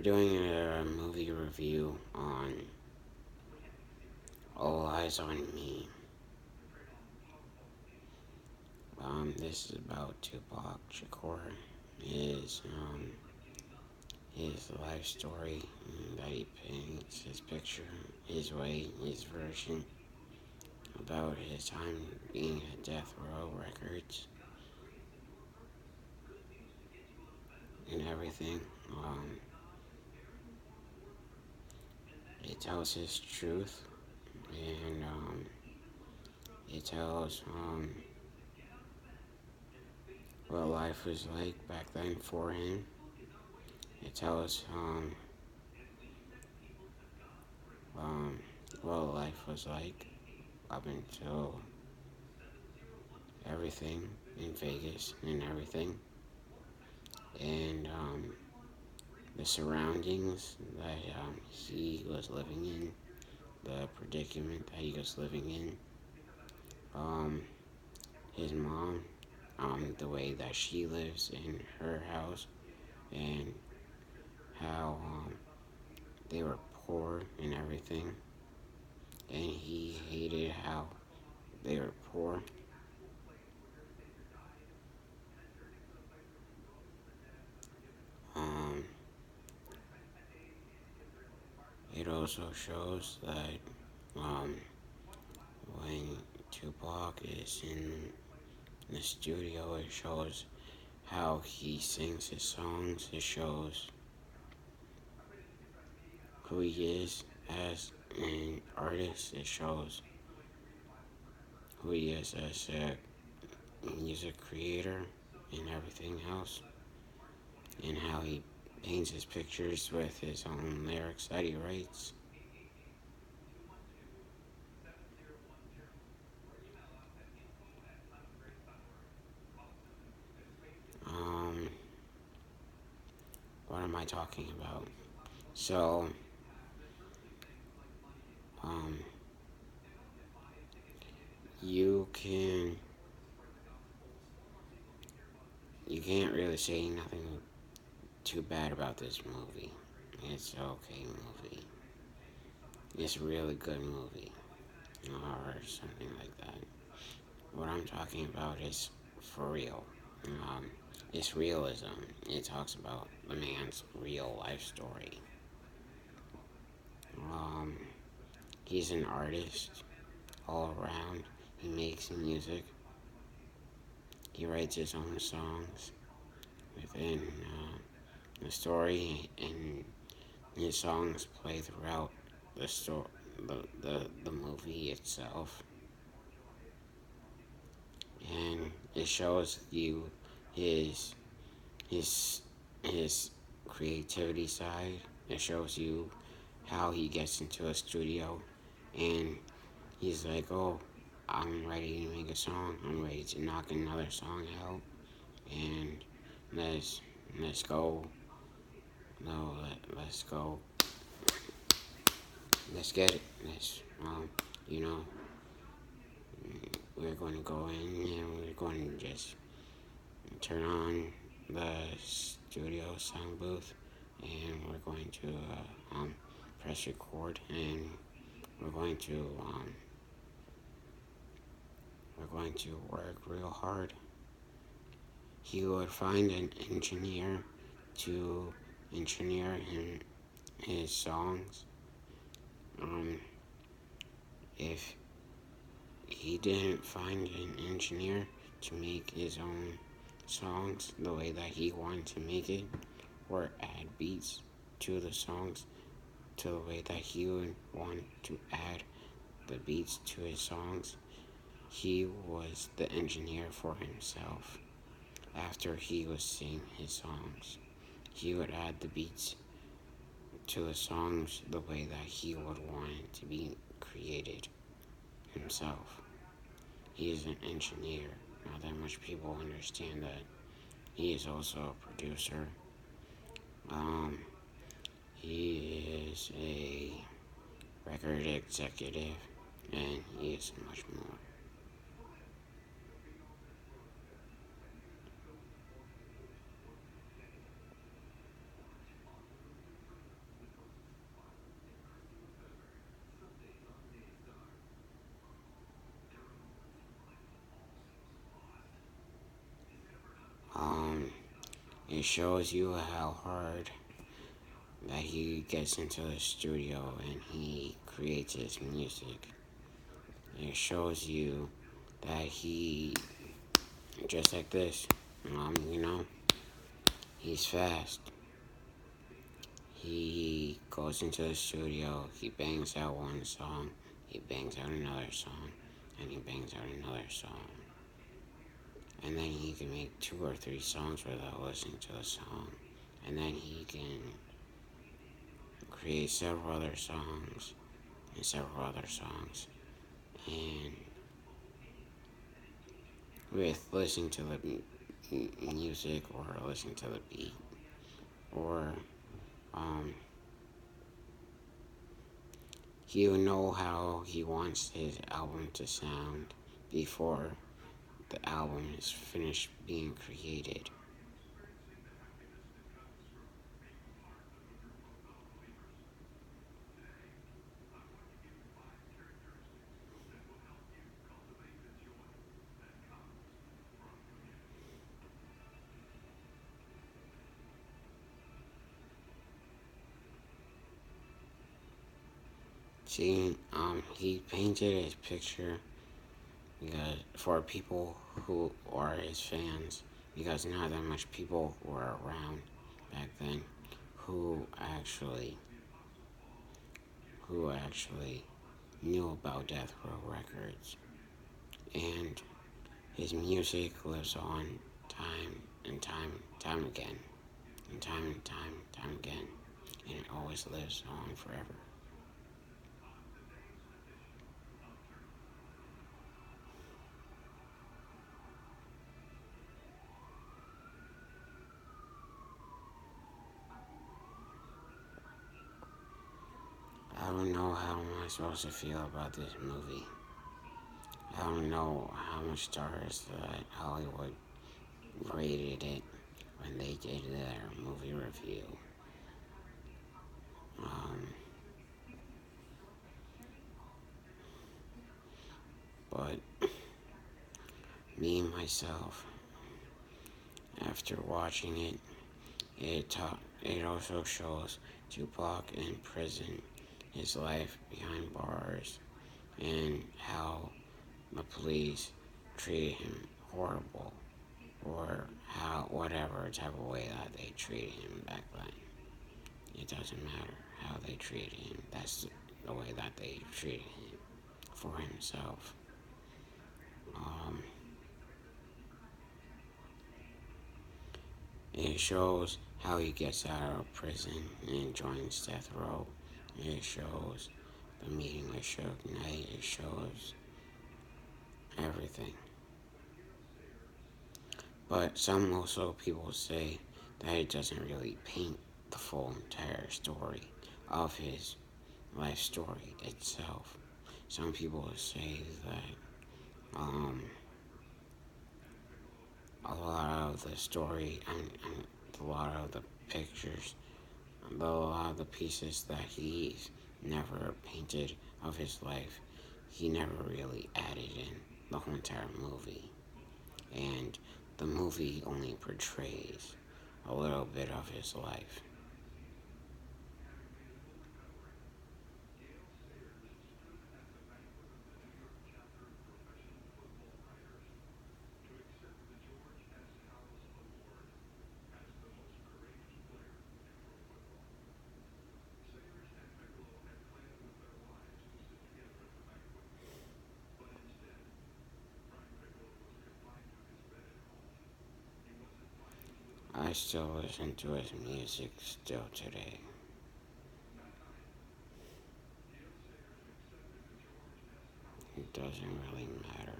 doing a movie review on All Eyes on Me. This is about Tupac Shakur, his life story that he paints his picture, his way, his version about his time being at Death Row Records and everything. It tells his truth and it tells what life was like back then for him. It tells what life was like up until everything in Vegas and everything, and the surroundings that he was living in, the predicament that he was living in, his mom, the way that she lives in her house, and how they were poor and everything, and he hated how they were poor. Um, it also shows that when Tupac is in the studio, it shows how he sings his songs. It shows who he is as an artist. It shows who he is as a music creator and everything else, and how he paints his pictures with his own lyrics that he writes. Um, what am I talking about? So, um, you can you can't really say nothing too bad about this movie. It's an okay movie. It's a really good movie, or something like that. What I'm talking about is for real. Um, it's realism. It talks about the man's real life story. Um, he's an artist all around. He makes music. He writes his own songs within the story, and his songs play throughout the story, the movie itself, and it shows you his his his creativity side. It shows you how he gets into a studio and he's like, "Oh, I'm ready to make a song. I'm ready to knock another song out, and let's let's go. No, let's go. Let's get it. Let's you know, we're going to go in and we're going to just turn on the studio sound booth, and we're going to press record, and we're going to work real hard." He would find an engineer to engineer his songs. If he didn't find an engineer to make his own songs the way that he wanted to make it, or add beats to the songs to the way that he would want to add the beats to his songs, he was the engineer for himself. After he would sing his songs, he would add the beats to the songs the way that he would want it to be created himself. He is an engineer. Not that much people understand that. He is also a producer. He is a record executive, and he is much more. It shows you how hard that he gets into the studio and he creates his music. It shows you that he, just like this, you know, he's fast. He goes into the studio, he bangs out one song, he bangs out another song, and he bangs out another song. And then he can make 2 or 3 songs without listening to the song. And then he can create several other songs and several other songs. And with listening to the music or listening to the beat or he will know how he wants his album to sound before the album is finished being created. See, he painted his picture because for people who are his fans, because not that much people were around back then who actually knew about Death Row Records, and his music lives on time and time again, and time again, and it always lives on forever. I don't know how am I supposed to feel about this movie. I don't know how much stars that Hollywood rated it when they did their movie review. But me myself, after watching it, it also shows Tupac in prison, his life behind bars, and how the police treated him horrible, or how whatever type of way that they treated him back then. It doesn't matter how they treated him. That's the way that they treated him for himself. It shows how he gets out of prison and joins Death Row. It shows the meeting with Suge Knight. It shows everything. But some also people say that it doesn't really paint the full entire story of his life story itself. Some people say that a lot of the story and a lot of the pictures, a lot of the pieces that he's never painted of his life, he never really added in the whole entire movie. And the movie only portrays a little bit of his life. I still listen to his music still today. It doesn't really matter.